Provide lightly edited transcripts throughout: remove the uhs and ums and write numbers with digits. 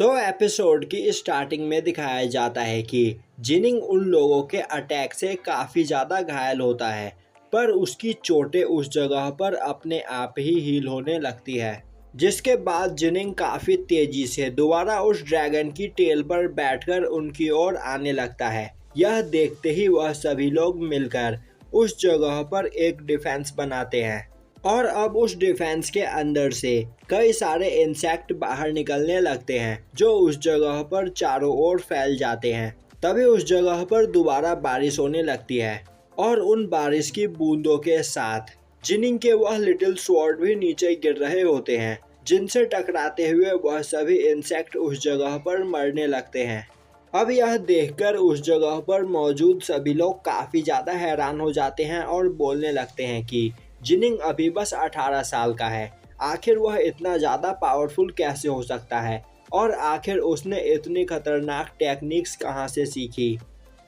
तो एपिसोड की स्टार्टिंग में दिखाया जाता है कि जिनिंग उन लोगों के अटैक से काफ़ी ज़्यादा घायल होता है, पर उसकी चोटें उस जगह पर अपने आप ही हील होने लगती है। जिसके बाद जिनिंग काफ़ी तेज़ी से दोबारा उस ड्रैगन की टेल पर बैठकर उनकी ओर आने लगता है। यह देखते ही वह सभी लोग मिलकर उस जगह पर एक डिफेंस बनाते हैं और अब उस डिफेंस के अंदर से कई सारे इंसेक्ट बाहर निकलने लगते हैं जो उस जगह पर चारों ओर फैल जाते हैं। तभी उस जगह पर दोबारा बारिश होने लगती है और उन बारिश की बूंदों के साथ जिनिंग के वह लिटिल स्वॉर्ड भी नीचे गिर रहे होते हैं, जिनसे टकराते हुए वह सभी इंसेक्ट उस जगह पर मरने लगते हैं। अब यह देखकर उस जगह पर मौजूद सभी लोग काफ़ी ज़्यादा हैरान हो जाते हैं और बोलने लगते हैं कि जिनिंग अभी बस 18 साल का है, आखिर वह इतना ज़्यादा पावरफुल कैसे हो सकता है और आखिर उसने इतनी खतरनाक टेक्निक्स कहाँ से सीखी।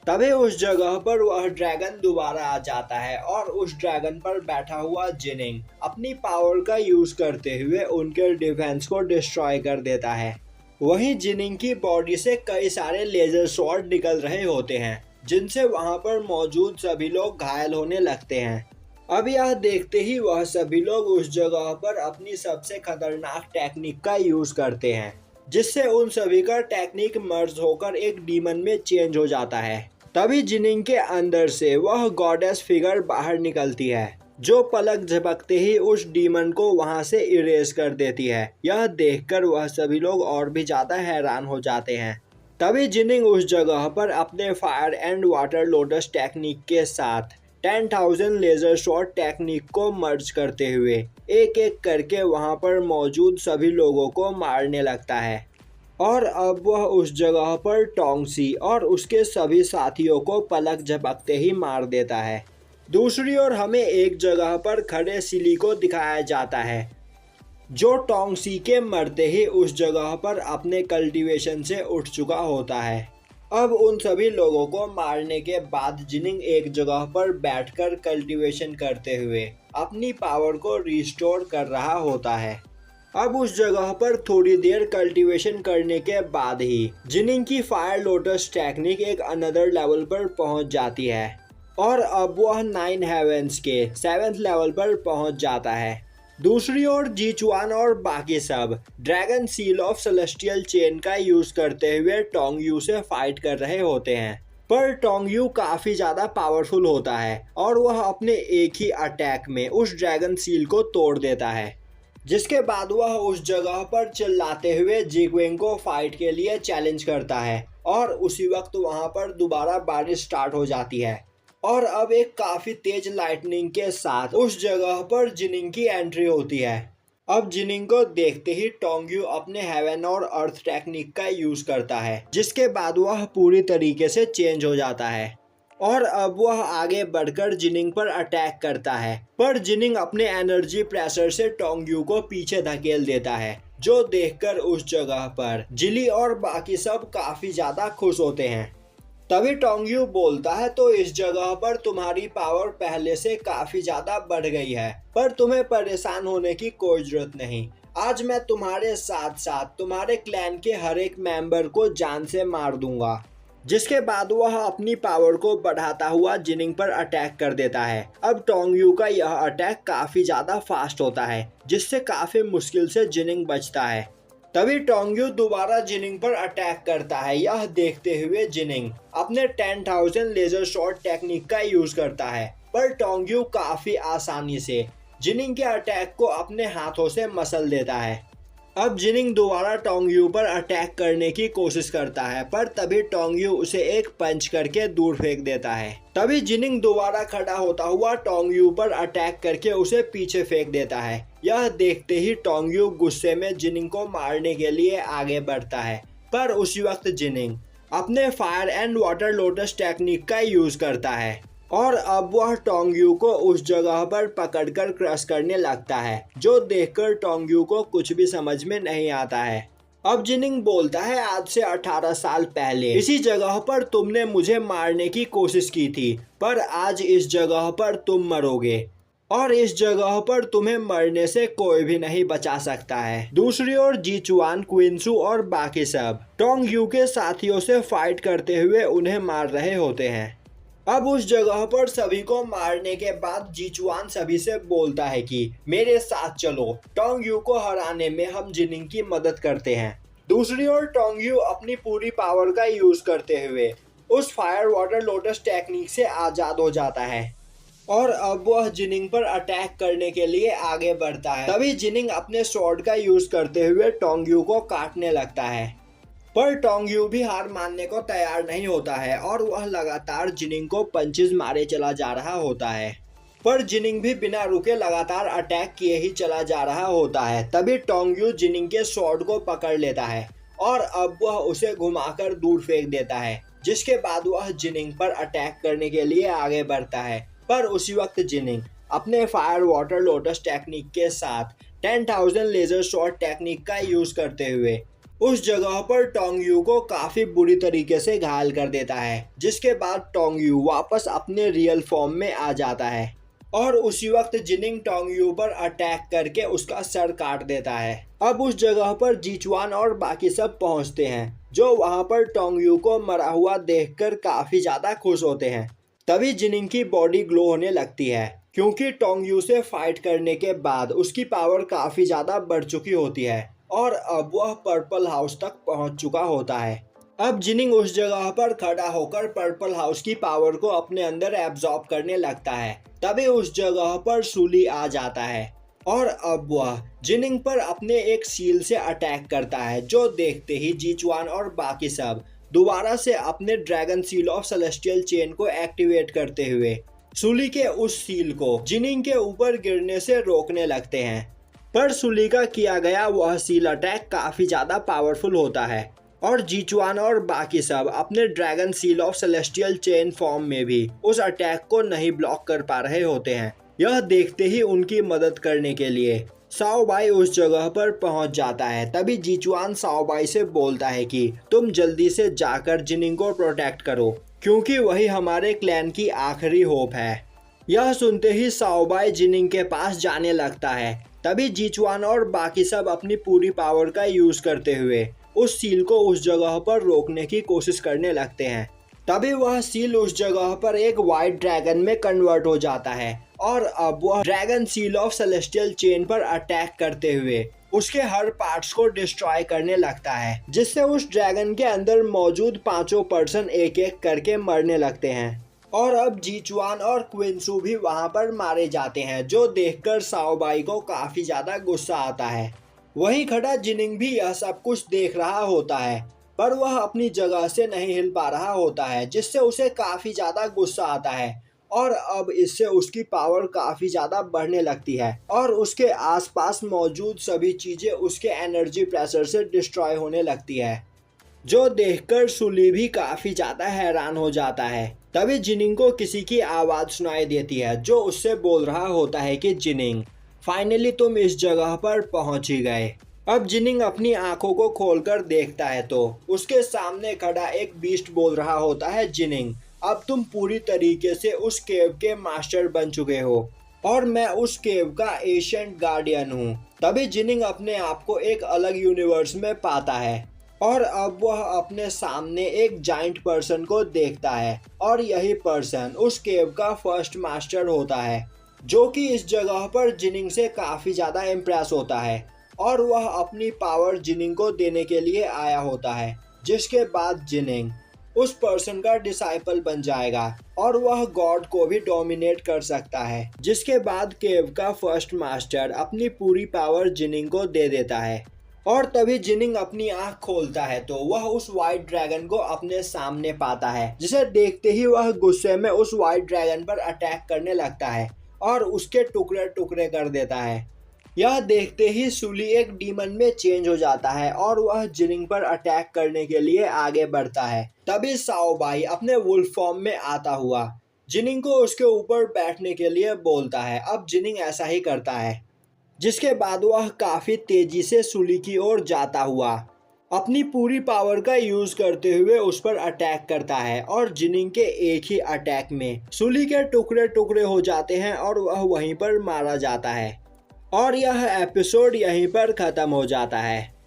तभी उस जगह पर वह ड्रैगन दोबारा आ जाता है और उस ड्रैगन पर बैठा हुआ जिनिंग अपनी पावर का यूज़ करते हुए उनके डिफेंस को डिस्ट्रॉय कर देता है। वहीं जिनिंग की बॉडी से कई सारे लेजर शॉट निकल रहे होते हैं, जिनसे वहां पर मौजूद सभी लोग घायल होने लगते हैं। अब यह देखते ही वह सभी लोग उस जगह पर अपनी सबसे खतरनाक टेक्निक का यूज करते हैं, जिससे उन सभी का टेक्निक मर्ज होकर एक डीमन में चेंज हो जाता है। तभी जिनिंग के अंदर से वह गॉडेस फिगर बाहर निकलती है, जो पलक झपकते ही उस डीमन को वहां से इरेज कर देती है। यह देखकर वह सभी लोग और भी ज्यादा हैरान हो जाते हैं। तभी जिनिंग उस जगह पर अपने fire and water lotus technique के साथ 10,000 लेजर शॉट टेक्निक को मर्ज करते हुए एक एक करके वहां पर मौजूद सभी लोगों को मारने लगता है और अब वह उस जगह पर टोंगसी और उसके सभी साथियों को पलक झपकते ही मार देता है। दूसरी ओर हमें एक जगह पर खड़े सिली को दिखाया जाता है, जो टोंगसी के मरते ही उस जगह पर अपने कल्टीवेशन से उठ चुका होता है। अब उन सभी लोगों को मारने के बाद जिनिंग एक जगह पर बैठकर कल्टीवेशन करते हुए अपनी पावर को रिस्टोर कर रहा होता है। अब उस जगह पर थोड़ी देर कल्टीवेशन करने के बाद ही जिनिंग की फायर लोटस टेक्निक एक अनदर लेवल पर पहुंच जाती है और अब वह 9 हेवेंस के 7th लेवल पर पहुंच जाता है। दूसरी ओर जीचुआन और बाकी सब dragon seal of celestial chain का यूज करते हुए टोंगयू से फाइट कर रहे होते हैं, पर टोंगयू काफी ज्यादा पावरफुल होता है और वह अपने एक ही अटैक में उस ड्रैगन सील को तोड़ देता है। जिसके बाद वह उस जगह पर चिल्लाते हुए जिक्विंग को फाइट के लिए चैलेंज करता है और उसी वक्त वहां पर दोबारा बारिश स्टार्ट हो जाती है और अब एक काफी तेज लाइटनिंग के साथ उस जगह पर जिनिंग की एंट्री होती है। अब जिनिंग को देखते ही टोंगयू अपने हेवन और अर्थ टेक्निक का यूज करता है, जिसके बाद वह पूरी तरीके से चेंज हो जाता है और अब वह आगे बढ़कर जिनिंग पर अटैक करता है, पर जिनिंग अपने एनर्जी प्रेशर से टोंगयू को पीछे धकेल देता है, जो देखकर उस जगह पर जिली और बाकी सब काफी ज्यादा खुश होते हैं। तभी टोंगयू बोलता है, तो इस जगह पर तुम्हारी पावर पहले से काफी ज्यादा बढ़ गई है, पर तुम्हें परेशान होने की कोई जरूरत नहीं। आज मैं तुम्हारे साथ साथ तुम्हारे क्लैन के हर एक मेंबर को जान से मार दूंगा। जिसके बाद वह अपनी पावर को बढ़ाता हुआ जिनिंग पर अटैक कर देता है। अब टोंगयू का यह अटैक काफी ज्यादा फास्ट होता है, जिससे काफी मुश्किल से जिनिंग बचता है। तभी टोंगयू दोबारा जिनिंग पर अटैक करता है। यह देखते हुए जिनिंग अपने 10,000 लेजर शॉट टेक्निक का यूज करता है, पर टोंगयू काफी आसानी से जिनिंग के अटैक को अपने हाथों से मसल देता है। अब जिनिंग दोबारा टोंगयू पर अटैक करने की कोशिश करता है, पर तभी टोंगयू उसे एक पंच करके दूर फेंक देता है। तभी जिनिंग दोबारा खड़ा होता हुआ टोंगयू पर अटैक करके उसे पीछे फेंक देता है। यह देखते ही टोंगयू गुस्से में जिनिंग को मारने के लिए आगे बढ़ता है, पर उसी वक्त जिनिंग अपने fire and water lotus technique का यूज करता है और अब वह टोंगयू को उस जगह पर पकड़कर क्रश करने लगता है, जो देखकर टोंगयू को कुछ भी समझ में नहीं आता है। अब जिनिंग बोलता है, आज से 18 साल पहले इसी जगह पर तुमने मुझे मारने की कोशिश की थी, पर आज इस जगह पर तुम मरोगे। और इस जगह पर तुम्हें मरने से कोई भी नहीं बचा सकता है। दूसरी ओर जीचुआन, क्विंसू और बाकी सब टोंग यू के साथियों से फाइट करते हुए उन्हें मार रहे होते हैं। अब उस जगह पर सभी को मारने के बाद जीचुआन सभी से बोलता है कि मेरे साथ चलो, टोंग यू को हराने में हम जिनिंग की मदद करते हैं। दूसरी ओर टोंग यू अपनी पूरी पावर का यूज करते हुए उस फायर वाटर लोटस टेक्निक से आजाद हो जाता है और अब वह जिनिंग पर अटैक करने के लिए आगे बढ़ता है। तभी जिनिंग अपने स्वॉर्ड का यूज करते हुए टोंग यू को काटने लगता है, पर टोंग यू भी हार मानने को तैयार नहीं होता है और वह लगातार जिनिंग को पंचेस मारे चला जा रहा होता है। पर जिनिंग भी बिना रुके लगातार अटैक किए ही चला जा रहा होता है। तभी टोंग यू जिनिंग के स्वॉर्ड को पकड़ लेता है और अब वह उसे घुमाकर दूर फेंक देता है, जिसके बाद वह जिनिंग पर अटैक करने के लिए आगे बढ़ता है। पर उसी वक्त जिनिंग अपने फायर वाटर लोटस टेक्निक के साथ 10,000 लेजर शॉट टेक्निक का यूज करते हुए उस जगह पर टोंग यू को काफी बुरी तरीके से घायल कर देता है, जिसके बाद टोंग यू वापस अपने रियल फॉर्म में आ जाता है और उसी वक्त जिनिंग टोंग यू पर अटैक करके उसका सर काट देता है। अब उस जगह पर जीचुआन और बाकी सब पहुंचते हैं, जो वहां पर टोंग यू को मरा हुआ देखकर काफी ज्यादा खुश होते हैं। तभी जिनिंग की बॉडी ग्लो होने लगती है, क्योंकि टोंग यू से फाइट करने के बाद उसकी पावर काफी ज्यादा बढ़ चुकी होती है और अब वह पर्पल हाउस तक पहुंच चुका होता है। अब जिनिंग उस जगह पर खड़ा होकर पर्पल हाउस की पावर को अपने अंदर एब्जॉर्ब करने लगता है। तभी उस जगह पर सूली आ जाता है और अब वह जिनिंग पर अपने एक सील से अटैक करता है, जो देखते ही जीचुआन और बाकी सब दोबारा से अपने dragon seal of celestial chain को एक्टिवेट करते हुए सूली के उस सील को जिनिंग के ऊपर गिरने से रोकने लगते हैं। पर सूली का किया गया वह सील अटैक काफी ज्यादा पावरफुल होता है और जीचुआन और बाकी सब अपने dragon seal of celestial chain form में भी उस अटैक को नहीं ब्लॉक कर पा रहे होते हैं। यह देखते ही उनकी मदद करने के लिए साओ बाई उस जगह पर पहुंच जाता है। तभी जीचुआन साओ बाई से बोलता है कि तुम जल्दी से जाकर जिनिंग को प्रोटेक्ट करो, क्योंकि वही हमारे क्लैन की आखिरी होप है। यह सुनते ही साओ बाई जिनिंग के पास जाने लगता है। तभी जीचुआन और बाकी सब अपनी पूरी पावर का यूज करते हुए उस सील को उस जगह पर रोकने की कोशिश करने लगते हैं। तभी वह सील उस जगह पर एक व्हाइट ड्रैगन में कन्वर्ट हो जाता है और अब वह dragon seal of celestial chain पर अटैक करते हुए उसके हर पार्ट्स को डिस्ट्रॉय करने लगता है, जिससे उस ड्रैगन के अंदर मौजूद पांचों पर्सन एक एक करके मरने लगते हैं। और अब जीचुआन और क्विंसू भी वहां पर मारे जाते हैं, जो देखकर साओ बाई को काफी ज्यादा गुस्सा आता है। वहीं खड़ा जिनिंग भी यह सब कुछ देख रहा होता है, पर वह अपनी जगह से नहीं हिल पा रहा होता है, जिससे उसे काफी ज्यादा गुस्सा आता है और अब इससे उसकी पावर काफी ज्यादा बढ़ने लगती है और उसके आसपास मौजूद सभी चीजें उसके एनर्जी प्रेशर से डिस्ट्रॉय होने लगती है, जो देखकर सुली भी काफी ज्यादा हैरान हो जाता है। तभी जिनिंग को किसी की आवाज सुनाई देती है, जो उससे बोल रहा होता है कि जिनिंग, फाइनली तुम इस जगह पर पहुंच ही गए। अब जिनिंग अपनी आंखों को खोलकर देखता है तो उसके सामने खड़ा एक बीस्ट बोल रहा होता है, जिनिंग, अब तुम पूरी तरीके से उस केव के मास्टर बन चुके हो और मैं उस केव का एशियंट गार्डियन हूँ। तभी जिनिंग अपने आप को एक अलग यूनिवर्स में पाता है और अब वह अपने सामने एक जाइंट पर्सन को देखता है और यही पर्सन उस केव का फर्स्ट मास्टर होता है, जो कि इस जगह पर जिनिंग से काफी ज्यादा इम्प्रेस होता है और वह अपनी पावर जिनिंग को देने के लिए आया होता है, जिसके बाद जिनिंग उस पर्सन का डिसाइपल बन जाएगा और वह गॉड को भी डोमिनेट कर सकता है। जिसके बाद केव का फर्स्ट मास्टर अपनी पूरी पावर जिनिंग को दे देता है और तभी जिनिंग अपनी आंख खोलता है तो वह उस व्हाइट ड्रैगन को अपने सामने पाता है, जिसे देखते ही वह गुस्से में उस व्हाइट ड्रैगन पर अटैक करने लगता है और उसके टुकड़े टुकड़े कर देता है। यह देखते ही सूली एक डीमन में चेंज हो जाता है और वह जिनिंग पर अटैक करने के लिए आगे बढ़ता है। तभी साओ बाई अपने वुल्फ फॉर्म में आता हुआ जिनिंग को उसके ऊपर बैठने के लिए बोलता है। अब जिनिंग ऐसा ही करता है, जिसके बाद वह काफी तेजी से सूली की ओर जाता हुआ अपनी पूरी पावर का यूज करते हुए उस पर अटैक करता है और जिनिंग के एक ही अटैक में सुली के टुकड़े टुकड़े हो जाते हैं और वह वहीं पर मारा जाता है और यह एपिसोड यहीं पर खत्म हो जाता है।